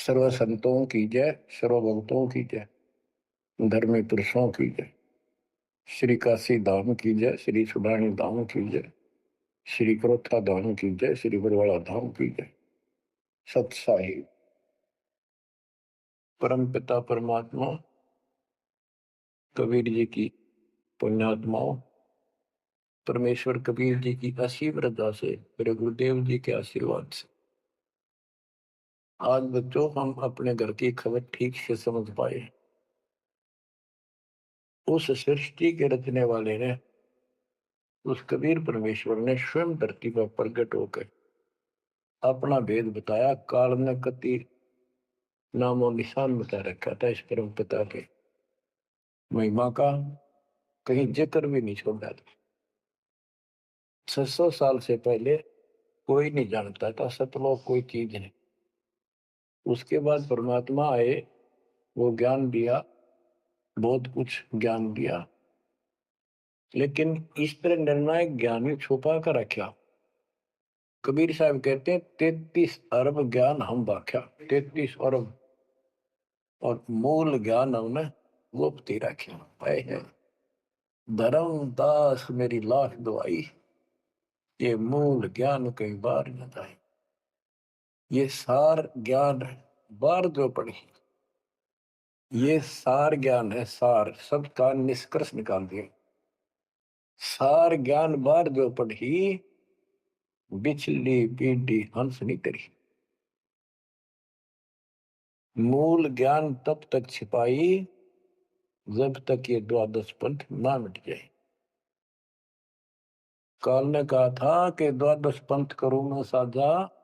सर्व संतों की जय, सर्व भक्तों की जय, धर्मी पुरुषों की जय, श्री काशी धाम की जय, श्री सुडानी धाम की जय, श्री क्रोथा धाम की जय, श्री बरवाड़ा धाम की जय। सत साहिब परम पिता परमात्मा कबीर जी की पुण्यात्माओं, परमेश्वर कबीर जी की असीम रजा से, मेरे गुरुदेव जी के आशीर्वाद से आज बच्चों हम अपने घर की खबर ठीक से समझ पाए। उस सृष्टि के रचने वाले ने, उस कबीर परमेश्वर ने स्वयं धरती पर प्रकट होकर अपना भेद बताया। काल ने कति नामो निशान बता रखा था इस परम पिता के महिमा का, कहीं जिक्र भी नहीं छोड़ा था। 600 साल से पहले कोई नहीं जानता था सतलोक कोई चीज नहीं। उसके बाद परमात्मा आए, वो ज्ञान दिया, बहुत कुछ ज्ञान दिया, लेकिन इस तरह निर्णायक ज्ञान ही छुपा कर रखा। कबीर साहब कहते हैं 33 अरब ज्ञान हम बाख्या, 33 अरब, और मूल ज्ञान हमने गुप्त ही रखा है। धर्मदास मेरी लाख दुआई, ये मूल ज्ञान कई बार न जाए। ये सार ज्ञान बार जो पढ़ी, ये सार ज्ञान है। सार शब्द का निष्कर्ष निकाल दिया। सार ज्ञान बार जो पढ़ी, बिछली पीढ़ी हंस नहीं करी। मूल ज्ञान तब तक छिपाई जब तक ये द्वादश पंथ ना मिट जाए। काल ने कहा था कि द्वादश पंथ करूं मैं साझा,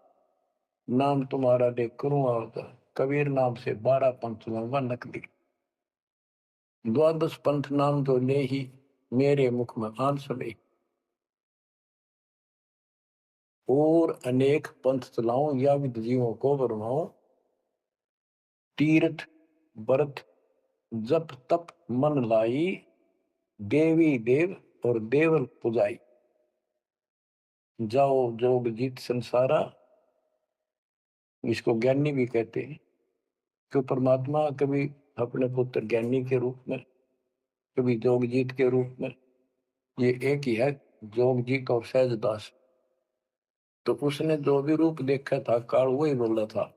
नाम तुम्हारा देख करूं आवता, कबीर नाम से 12 पंथ लूंगा नकली। द्वादश पंथ नाम तो ले ही मेरे मुख में आन सुने, और अनेक पंथ चलाऊं या विद जीवों को बरमाऊं। तीर्थ व्रत जप तप मन लाई, देवी देव और देवल पुजाई। जाओ जोग जीत संसारा, इसको ज्ञानी भी कहते हैं। कि परमात्मा कभी अपने पुत्र ज्ञानी के रूप में, कभी जोगजीत के रूप में, ये एक ही है जोगजीत और सहजदास। तो उसने जो भी रूप देखा था काल वही बोला था।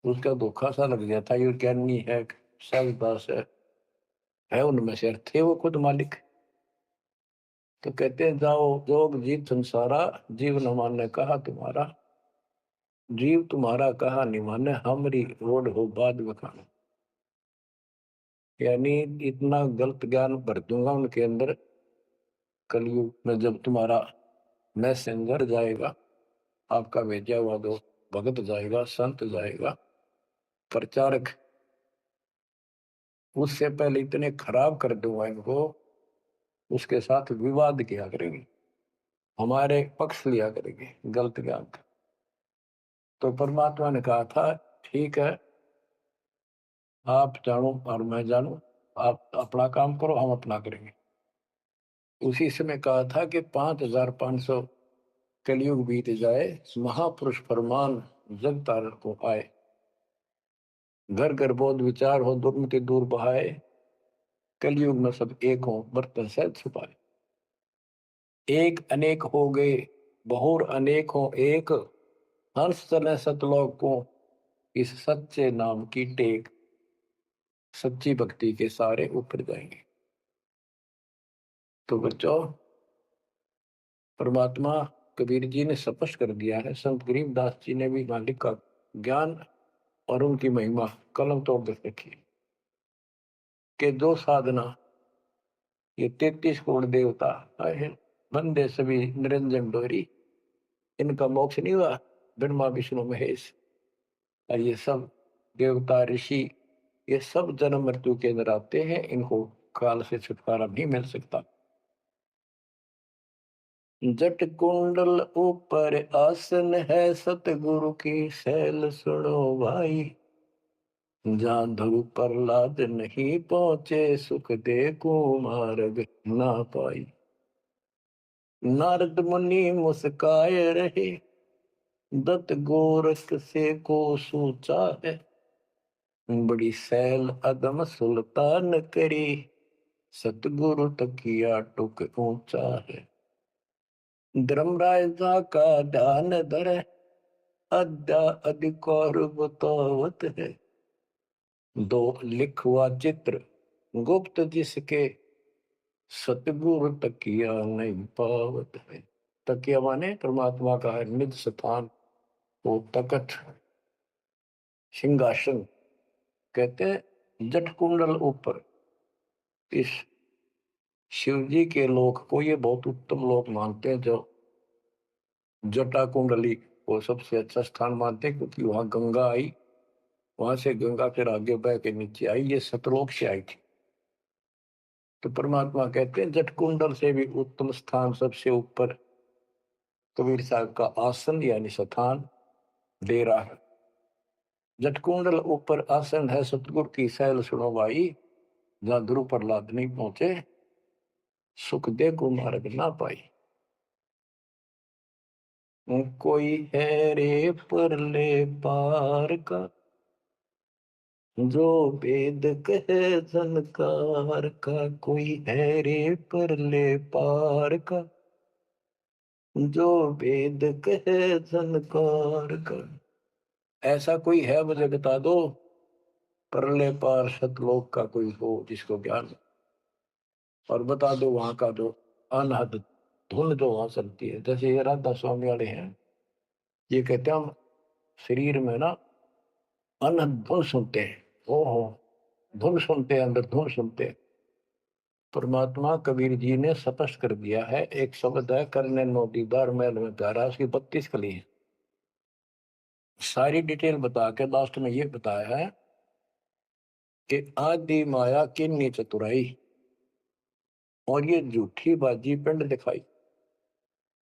उसका धोखा सा लग गया था, ये ज्ञानी है सहजदास है उनमें से थे वो खुद मालिक। तो कहते हैं जाओ जोग जीत संसारा, जीव न माने कहा तुम्हारा, जीव तुम्हारा कहा नहीं माने, हमारी रोड हो बाद बखाना। यानी इतना गलत ज्ञान भर दूंगा उनके अंदर कलयुग में, जब तुम्हारा मैसेंजर जाएगा, आपका भेजा हुआ दो भगत जाएगा, संत जाएगा, प्रचारक, उससे पहले इतने खराब कर दूंगा इनको, उसके साथ विवाद किया करेंगे, हमारे पक्ष लिया करेंगे गलत ज्ञान का। तो परमात्मा ने कहा था ठीक है, आप जानो और मैं जानू, आप अपना काम करो हम अपना करेंगे। उसी समय कहा था कि 5500 कलयुग बीत जाए, महापुरुष फरमान जग तारण को आए, घर घर बोध विचार हो दुर्मति दूर बहाए, कलयुग में सब एक हो बर्तन सहज छुपाए। एक अनेक हो गए बहुर अनेक हो एक, हंस चले सतलोक को इस सच्चे नाम की टेक। सच्ची भक्ति के सारे ऊपर जाएंगे। तो बच्चों, परमात्मा कबीर जी ने स्पष्ट कर दिया है, संत गरीबदास जी ने भी मालिक का ज्ञान और उनकी महिमा कलम तोड़ दे रखी कि दो साधना, ये 33 करोड़ देवता आए बंदे सभी निरंजन डोरी, इनका मोक्ष नहीं हुआ। ब्रह्मा विष्णु महेश और ये सब देवता ऋषि, ये सब जन्म मृत्यु के अंदर आते हैं, इनको काल से छुटकारा नहीं मिल सकता। जट कुंडल ऊपर आसन है, सतगुरु की सैल सुनो भाई, जहाँ ध्रुव प्रहलाद नहीं पहुंचे, सुख दे को मार्ग ना पाई। नारद मुनि मुस्काए रहे, दत्त गोरख से को सूचा है, बड़ी सैल अदम सुल्तान करी, सतगुरु तकिया टुक ऊंचा है। धर्मराजा का ध्यान धरे, अद्या अधिकार बतावत है। दो लिखवा चित्र गुप्त जिसके, सतगुरु तकिया नहीं पावत है। तकिया माने परमात्मा का है निज स्थान, वो तकत सिंहासन कहते हैं। जट कुंडल ऊपर इस शिव जी के लोक को ये बहुत उत्तम लोक मानते हैं, जो जटा कुंडली वो सबसे अच्छा स्थान मानते हैं, क्योंकि वहां गंगा आई, वहां से गंगा फिर आगे बह के नीचे आई, ये सतलोक से आई थी। तो परमात्मा कहते हैं जट कुंडल से भी उत्तम स्थान सबसे ऊपर कबीर साहब का आसन यानी स्थान डेरा है। जटकुंडल ऊपर आसन है सतगुरु की सैल सुनो भाई, जहां ध्रुव प्रहलाद नहीं पहुंचे, सुख दे को मार्ग ना पाई। कोई है रे परले पार का, जो वेद कहे झनकार का। कोई है रे परले पार का, जो वेद कहे झनकार का। ऐसा कोई है मुझे बता दो, परले पार सतलोक का कोई हो जिसको ज्ञान हो। और बता दो वहां का जो अनहद धुन जो वहां चलती है, जैसे ये राधा स्वामी वाले हैं, ये कहते हैं हम शरीर में ना अनहद धुन सुनते हैं। ओहो, धुन सुनते हैं, अंदर धुन सुनते हैं। परमात्मा कबीर जी ने स्पष्ट कर दिया है, एक शब्द है करने नो दीदार महल में प्यारा, उसकी 32 कली है। सारी डिटेल बता के लास्ट में ये बताया है कि आदि माया किन्नी चतुराई, और ये झूठी बाजी पिंड दिखाई,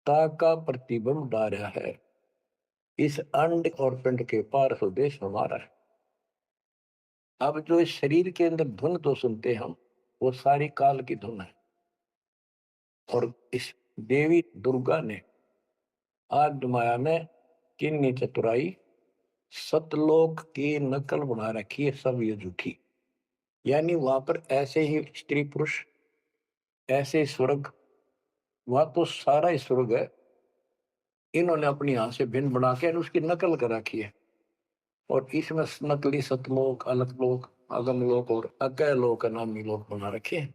ताका प्रतिबंध डारा है। इस अंड और पिंड के पार स्वदेश हमारा है। अब जो इस शरीर के अंदर धुन तो सुनते हम, वो सारी काल की धुन है। और इस देवी दुर्गा ने आद्य माया में किन्नी चतुराई सतलोक की नकल बना रखी है, सब ये झूठी। यानी वहां पर ऐसे ही स्त्री पुरुष, ऐसे स्वर्ग, वहां तो सारा ही स्वर्ग है, इन्होंने अपनी यहां से भिन्न बना के उसकी नकल कर रखी है। और इसमें नकली सतलोक, अलकलोक, अगमलोक और अकैलोक नामी लोक बना रखे हैं।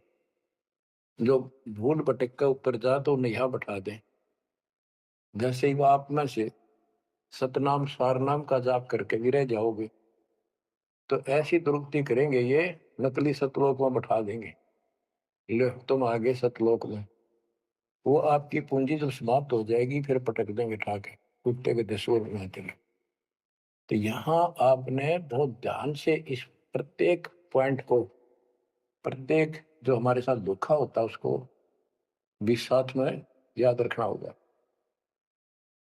जो भूल भटक कर ऊपर जा तो उन्हें यहाँ बैठा दें। जैसे ही वो आप में से सतनाम सारनाम का जाप करके भी रह जाओगे, तो ऐसी दुर्गति करेंगे ये, नकली सतलोक में बैठा देंगे। लो तुम आगे सतलोक में, वो आपकी पूंजी जब समाप्त हो जाएगी फिर पटक देंगे ठाके, कुत्ते के दसूर में। तो यहाँ आपने बहुत ध्यान से इस प्रत्येक पॉइंट को, प्रत्येक जो हमारे साथ धोखा होता है उसको भी साथ में याद रखना होगा।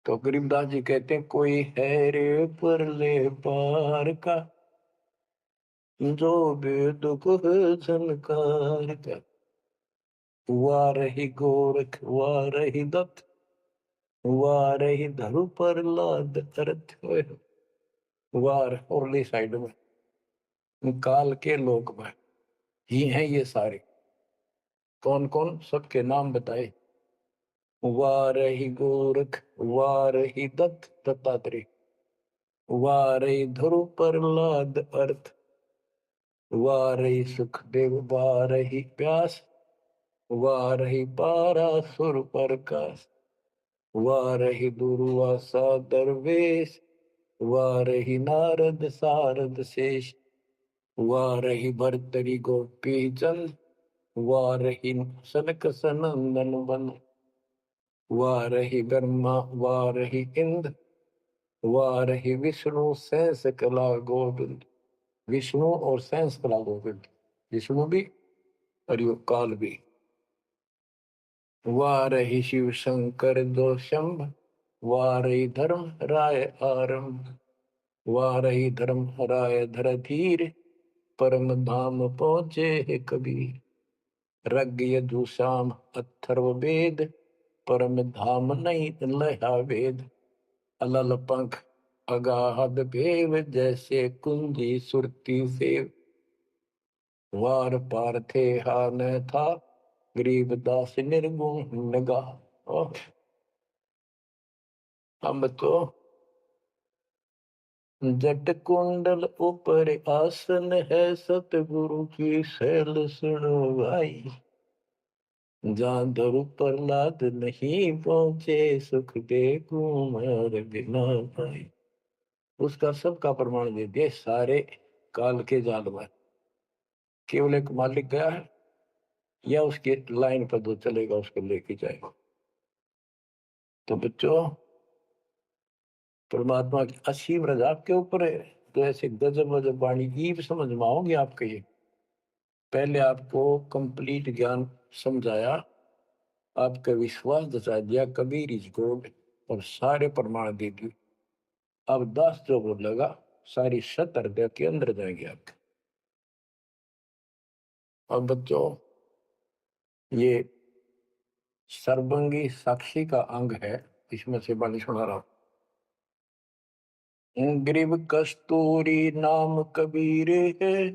तो गरीबदास जी कहते हैं कोई है रे परले पार का, जो वेद को झनकार का। हुआ रही गोरख, हुआ रही दत्त, हुआ रही धरु प्रहलाद अर्थ होए। वार औरली साइड में काल के लोक में ही हैं ये सारे। कौन कौन, सबके नाम बताए। वारही गोरख, वारही दत्त दत्तात्रेय, वारही ध्रुव प्रहलाद अर्थ, वारही सुखदेव, वारही व्यास, वारही पारासुर प्रकाश, वारही दुर्वासा दरवेश, वारही नारद सारद शेष, वारही भरतरी गोपी चंद, वारही सनक सनंदन बन, वारही ब्रह्मा, वारही इंद्र, वारही विष्णु सहस कला गोविंद। विष्णु और सहस कला गोविंद, विष्णु भी और यो काल भी। वारही शिव शंकर दो शंभ, वारही धर्म राय आरंभ, वारही धर्म राय धर धीर, परम धाम पहुंचे है कबीर। रग यजु श्याम अथर्व वेद, परम धाम नहीं लया वेद। अलल पंख अगाहद भेव, जैसे कुंजी सुरती से वार पार थे हा न था, गरीब दास निर्गुण नगा। हम तो जट कुंडल ऊपर आसन है, सतगुरु की शैल सुनो भाई, जहाँ ध्रुव प्रहलाद नहीं पहुंचे, सुख दे कुमार बिना भाई। उसका सबका प्रमाण दे दिया सारे काल के जाल में। केवल एक मालिक गया है या उसके लाइन पर जो चलेगा उसको लेके जाएगा। तो बच्चों, परमात्मा की असीम रजा आपके ऊपर है। तो ऐसे गजब गजब वाणी की समझ में आओगे आपके। ये पहले आपको कंप्लीट ज्ञान समझाया, आपका विश्वास जता दिया कबीर इज गॉड, और सारे प्रमाण दे दिए। अब 10 जो बोलेगा सारी 7 हृदय के अंदर जाएंगे आपके। अब बच्चों, ये सर्वंगी साक्षी का अंग है, इसमें से बानी सुना रहा हूं। ग्रीव कस्तूरी नाम कबीर है,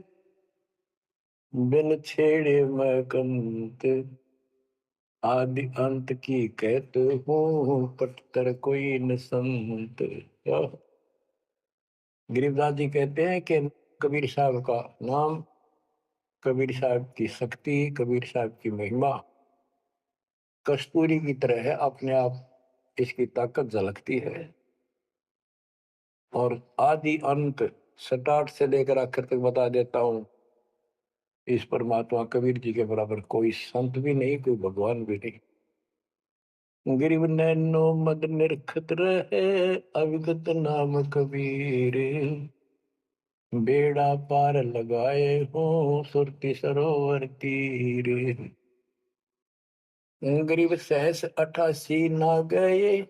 बिन छेड़े मैं कंत, आदि अंत की कहते हूँ, पटतर कोई न संत। गरीबदास जी कहते हैं कि कबीर साहब का नाम, कबीर साहब की शक्ति, कबीर साहब की महिमा कस्तूरी की तरह है, अपने आप इसकी ताकत झलकती है। और आदि अंत स्टार्ट से लेकर आखिर तक बता देता हूं। इस परमात्मा कबीर जी के बराबर कोई संत भी नहीं, कोई भगवान भी नहीं। गिरिव नैनो मद निरखत रहे, अविगत नाम कबीर, बेड़ा पार लगाए हो सुरति सरोवर तीर। गरीब सहस 88 ना गए,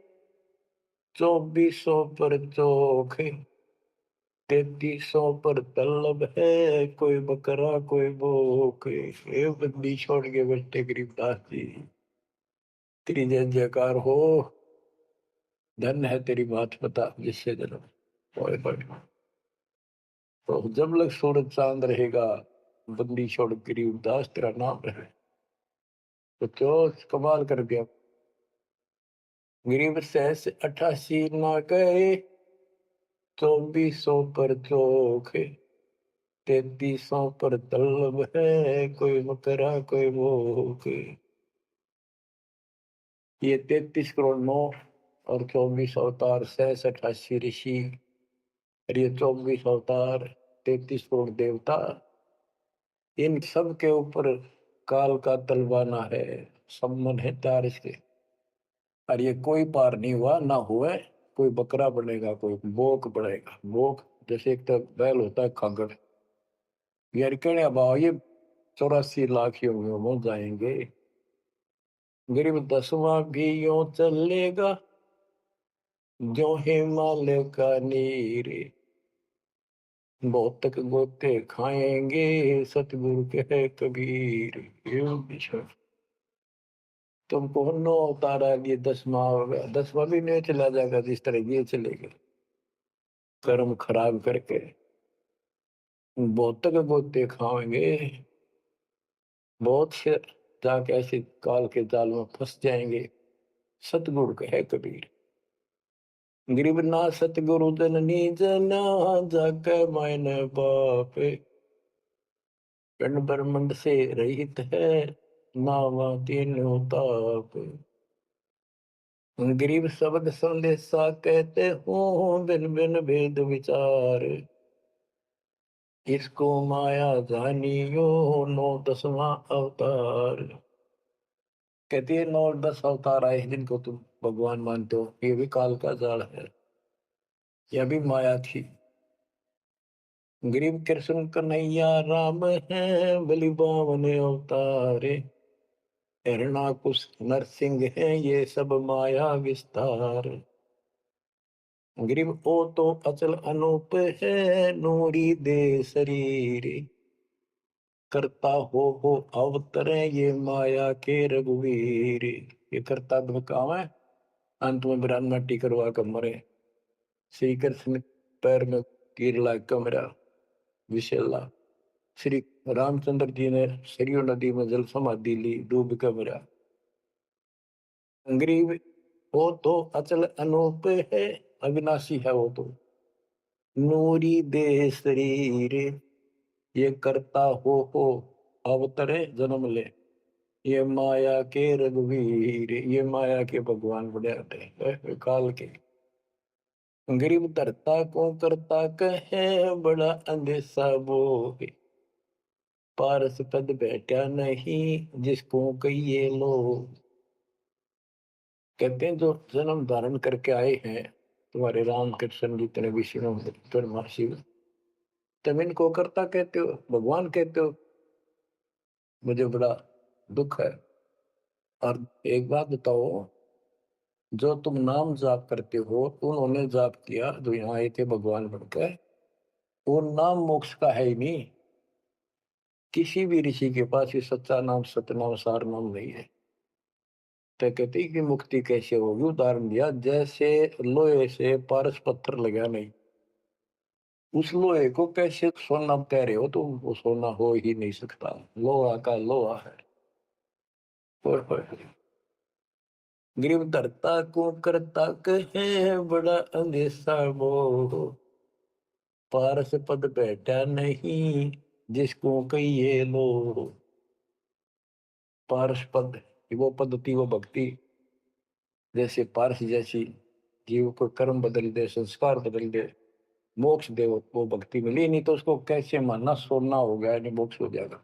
2400 पर चोख, 3300 पर तलब है, कोई बकरा कोई भूख। ये बंदी छोड़ के बैठे गरीबदास जी, तेरी जय जयकार हो, धन है तेरी बात पता जिससे जन्म। ओए होए। तो जब लग सूरज चांद रहेगा, बंदी छोड़ गरीबदास तेरा नाम रहे। तो क्यों कमाल कर दिया। गरीब सहस 88 ना गए, 2400 पर चोख, 3300 पर तलब है, कोई मकरा कोई भूख। ये 33 करोड़ 9 और 24 अवतार, सहस 88 ऋषि, और ये 24 अवतार, 33 करोड़ देवता, इन सब के ऊपर काल का तलवाना है, सम्मन है तार इसके। और ये कोई पार नहीं हुआ ना हुए। कोई बकरा बनेगा, कोई बोक बनेगा। बोक जैसे एक तो बैल होता है खागड़, यार कहने अब ये 84 लाख योनियों में जाएंगे। गरीब 10वां भी यूं चलेगा, जो हिमालय का नीर, बहुत तक गोते खाएंगे, सतगुरु के है कबीर। तुमको 9 अवतार आ लिए, 10वां होगा, 10वां भी नहीं चला जाएगा जिस तरह ये चलेगा, कर्म खराब करके बहुत तक गोते खाएंगे। बहुत से जाके ऐसे काल के जाल में फंस जाएंगे। सतगुरु कहे कबीर, गरीब ना सतगुरु जननी जना, जाके मायने बाप, पिंड ब्रह्मंड से रहित है, नावा तीनों ताप। गरीब शब्द संदेशा कहते हूँ, बिन बिन भेद विचार, इसको माया जानियो 9 10वां अवतार। कहती है 9 और 10 अवतार आए जिनको तुम भगवान मानते हो, ये भी काल का जाल है, यह भी माया थी। गरीब कृष्ण कन्हैया राम है, बलि बावन अवतारे, हिरणाकुश नरसिंह है, ये सब माया विस्तार। गरीब ओ तो अचल अनूप है, नूरी दे शरीर, करता हो अवतरे ये माया के रघुवीर। ये करता काम है, अंत में बिरान मट्टी करवा कर मरे। श्री कृष्ण पैर में कीरला कमरा विशेला। श्री रामचंद्र जी ने सरयू नदी में जल समाधि ली, डूब कर मरा। गरीब वो तो अचल अनूप है, अविनाशी है वो तो। नूरी दे शरीर ये करता हो अवतरे जन्म ले। ये माया के रघुवीर, ये माया के भगवान बड़े आते काल के। गरीब धरता को करता कहे, बड़ा अंदेशा वो है। पारस पद बैठा नहीं, जिसको कहिए लोग। कहते हैं जो जन्म धारण करके आए हैं तुम्हारे राम कृष्ण जितने विष्णु शिव, तुम इनको करता कहते हो, भगवान कहते हो। मुझे बड़ा दुख है। और एक बात बताओ, जो तुम नाम जाप करते हो, उन्होंने जाप किया जो यहाँ आए थे भगवान बनकर, वो नाम मोक्ष का है ही नहीं। किसी भी ऋषि के पास ये सच्चा नाम, सतनाम, सार नाम नहीं है। तो कहते हैं कि मुक्ति कैसे होगी, उदाहरण दिया जैसे लोहे से पारस पत्थर लगा नहीं, उस लोहे को कैसे सोना कह रहे हो तुम, वो सोना हो ही नहीं सकता, लोहा का लोहा है। गरीब धरता को करता कहे, बड़ा अंदेशा वो। पारस पद बैठा नहीं, जिसको कहिए लो। पारस पद वो पद्धति, वो भक्ति, जैसे पारस जैसी जीव को कर्म बदल दे, संस्कार बदल दे, मोक्ष दे, वो भक्ति मिली। नहीं तो उसको कैसे मानना, सोना हो गया नहीं, मोक्ष हो जाएगा।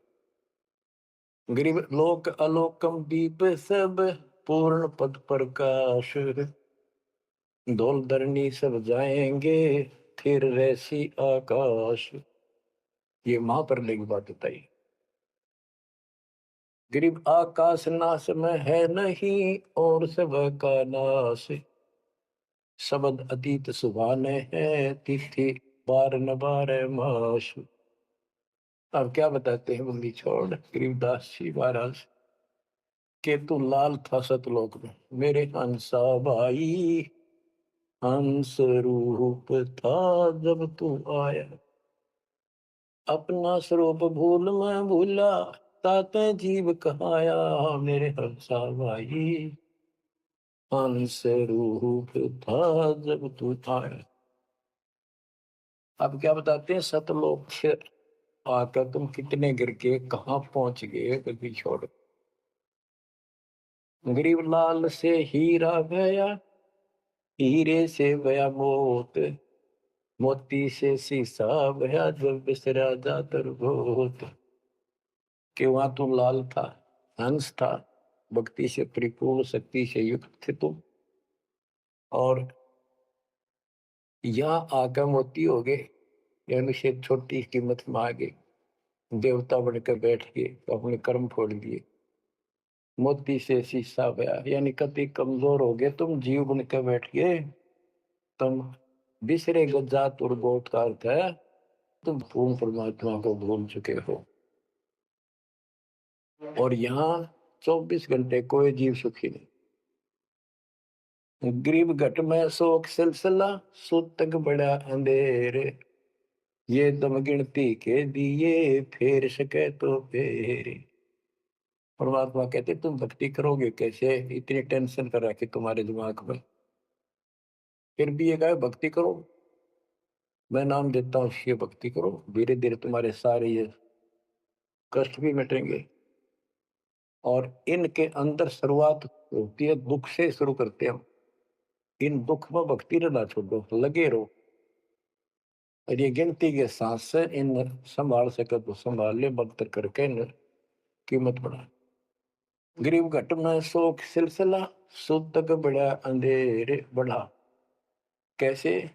गरीब लोक अलोकम दीप सब, पूर्ण पद प्रकाश। धौल धरनी सब जाएंगे, फिर रहसी आकाश। ये महाप्रलय की बात बताई। गरीब आकाश नाश में है नहीं, और सब का नाश। शब्द अतीत सुभाने है, तिथि बार न बार मास। अब क्या बताते हैं बंदी छोड़ गरीबदास जी महाराज के, तू लाल था सतलोक में मेरे हंसा भाई। हंस रूप था जब तू आया, अपना स्वरूप भूल मैं भूला। ताते जीव कहाया मेरे हंसा भाई। हंस रूप था जब तू आया। अब क्या बताते हैं, सतलोक से आकर तुम कितने गिर के कहाँ पहुंच गए, कभी छोड़। गरीब लाल से हीरा गया, हीरे से गया मोत। मोती से शीशा गया, जब बिसरा जातर भूत। कि वहां तुम लाल था, हंस था, भक्ति से परिपूर्ण, शक्ति से युक्त थे तुम, और यहाँ आकर मोती हो गए, यानी से छोटी कीमत में आ गए, देवता बनकर बैठ गए, तो अपने कर्म फोड़ दिए। मोती से शीशा गया, यानी कति कमजोर हो गए तुम, जीव बनकर बैठ गए तुम। बिसरे जात और गोत का अर्थ है तुम पूर्ण परमात्मा को भूल चुके हो। और यहाँ 24 घंटे कोई जीव सुखी नहीं। गरीब घट में शोक सिलसिला, सूतक बड़ा अंधेरे। ये दम गिनती के दिए, फेर सके तो फेरे। परमात्मा कहते तुम भक्ति करोगे कैसे, इतनी टेंशन कर रखी तुम्हारे दिमाग में, फिर भी ये कहे भक्ति करो, मैं नाम देता हूँ, ये भक्ति करो, धीरे धीरे तुम्हारे सारे ये कष्ट भी मिटेंगे। और इनके अंदर शुरुआत होती है दुख से, शुरू करते हैं हम। इन दुख में भक्ति रहना छोड़ो, लगे रहो। और ये गिनती के सांस से इन संभाल सके तो संभाल ले, भक्त करके इन कीमत बढ़ा। गरीब घट में शोक सिलसिला, सूतक बड़ा अंधेरे बढ़ा। कैसे,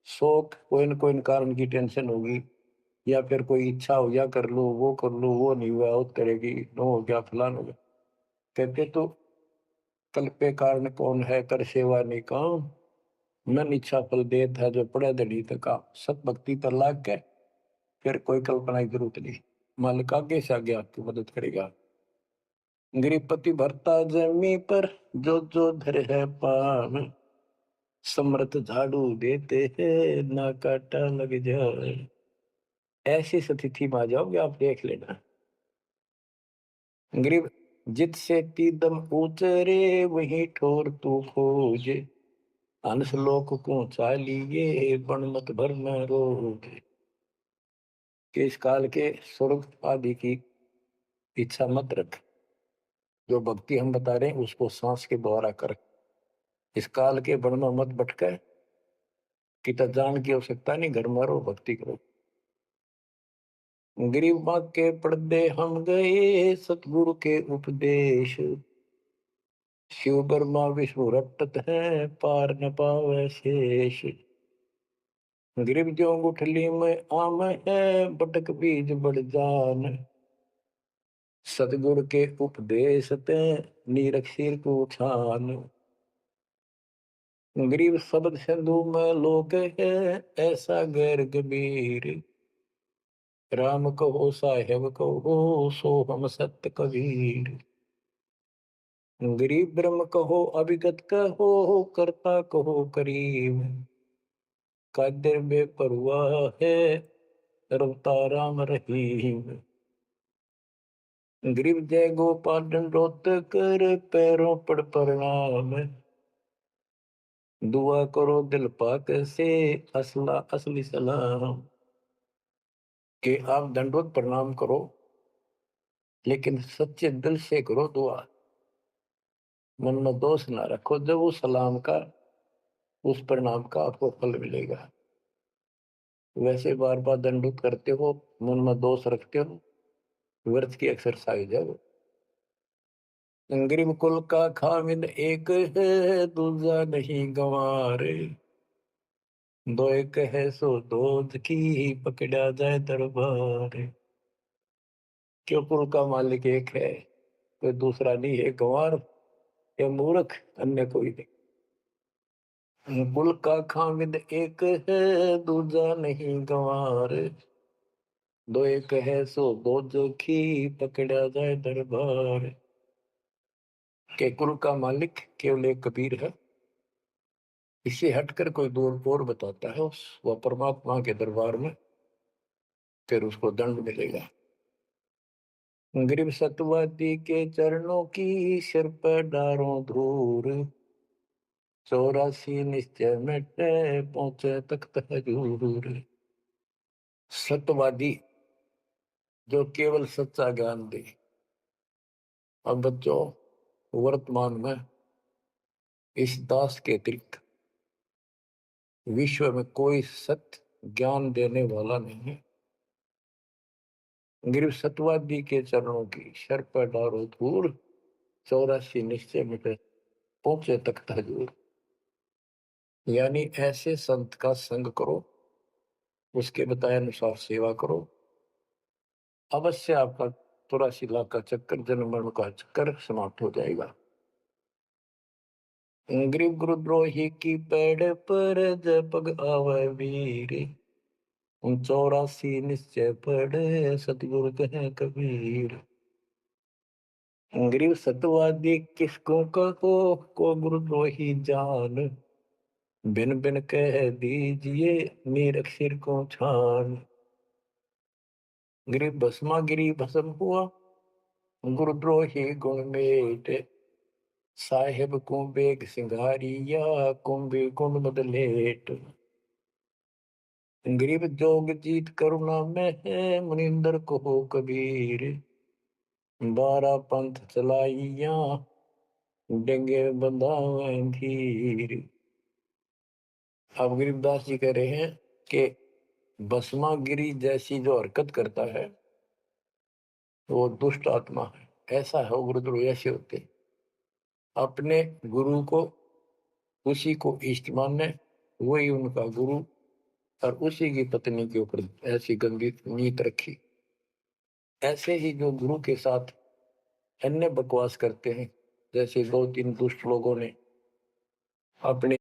शोक कोई न कोई कारण की टेंशन होगी, या फिर कोई इच्छा हो गया कर लो, वो कर लो, वो नहीं हुआ, उस तरह की नो हो गया, फलान हो गया। कहते तो कल पे कारण कौन है, कर सेवा नहीं काम। मन इच्छा फल देत है, जो पड़े धड़ी तका। सत भक्ति पर लाग के फिर कोई कल्पना की जरूरत नहीं, मालिक आगे से आगे आपकी मदद करेगा। गरीबपति भरता जमी पर, जो जो धर है पान। समर्थ झाड़ू देते हैं ना काटा लग जाए। ऐसी स्थिति में आ जाओगे आप, देख लेना। ग्रीब जित से तीदम उतरे वही ठोर तू खोज, हंस लोक को चालिए बन मत भर में रोग। कि इस काल के स्वर्ग आदि की इच्छा मत रख, जो भक्ति हम बता रहे हैं उसको सांस के द्वारा कर। इस काल के बन में मत भटके, कि जान की आवश्यकता नहीं, घर में रहो भक्ति करो। गरीब माँ के पर्दे हम गए सतगुरु के उपदेश, शिव ब्रह्मा विष्णु रटत है पार न पावे शेष। गरीब जो गुठली में आम है बटक बीज बढ़ जान, सतगुरु के उपदेश ते नीरख सिर को छान। गरीब शब्द सिंधु में लोक है ऐसा गैर गंभीर, राम कहो साहेब कहो सो हम सत्य कबीर। गरीब ब्रह्म कहो अभिगत कहो करता कहो करीब, कादिर बेपरवाह है रवता राम रहीम। गरीब जय गोपाल दंडोत कर पैरों पड़ प्रणाम, दुआ करो दिल पाक से असला असली सलाम। कि आप दंडोत प्रणाम करो लेकिन सच्चे दिल से करो दुआ, मन में दोष ना रखो। जब उस सलाम का उस प्रणाम का आपको फल मिलेगा। वैसे बार बार दंडोत करते हो, मन में दोष रखते हो, व्यर्थ की एक्सरसाइज है वो। गरीब कुल का खामिद एक है दूजा नहीं गंवार, दो एक है सो दूध की पकड़ा जाए दरबार। क्यों कुल का मालिक एक है, कोई दूसरा नहीं है, गंवार या मूर्ख अन्य कोई नहीं। कुल का खामिद एक है दूजा नहीं गंवार, दो एक है सो दो जो की पकड़ा जाए दरबार। के कुल का मालिक केवल एक कबीर है, इससे हटकर कोई दूर और बताता है उस वह परमात्मा के दरबार में, फिर उसको दंड मिलेगा। गरीब सतवादी के चरणों की सिर पर डारों धूर, 84 निश्चय मिटे पहुंचे तख्त हजूर। सत्यवादी जो केवल सच्चा ज्ञान दे। अब बच्चों, वर्तमान में इस दास के अतिरिक्त विश्व में कोई सत्य ज्ञान देने वाला नहीं है। गरीब सतवादी के चरणों की सर पर डारो धूर, 84 निश्चय मिटे पहुंचे तख्त हजूर। यानी ऐसे संत का संग करो, उसके बताए अनुसार सेवा करो, अवश्य आपका 84 लाख का चक्कर, जन्म मरण का चक्कर समाप्त हो जाएगा। गरीब गुरुद्रोही की पेड़ पर जब पग आवे वीर, 84 निश्चय पढ़े सतगुरु कहे कबीर। गरीब सतवादी किसको कहो को गुरुद्रोही जान, बिन बिन कह दीजिए मीरख सिर को छान। गरीब भस्मा गिरी भस्म हुआ गुरुद्रोही गुण मेट, साहेब को बेग सिंगारिया कुंभी गुण बदलेट। गरीब जोग जीत करुणा में है मुनिंदर को हो कबीर, 12 पंथ चलाइया डेंगे बंधावे धीर। अब गरीबदास जी कह रहे हैं कि भस्मा गिरी जैसी जो हरकत करता है वो दुष्ट आत्मा है। ऐसा है गुरुद्रोह, ऐसे होते अपने गुरु को उसी को इष्ट माने, वही उनका गुरु, और उसी की पत्नी के ऊपर ऐसी गंदी नीत रखी। ऐसे ही जो गुरु के साथ अन्य बकवास करते हैं, जैसे 2-3 दुष्ट लोगों ने अपने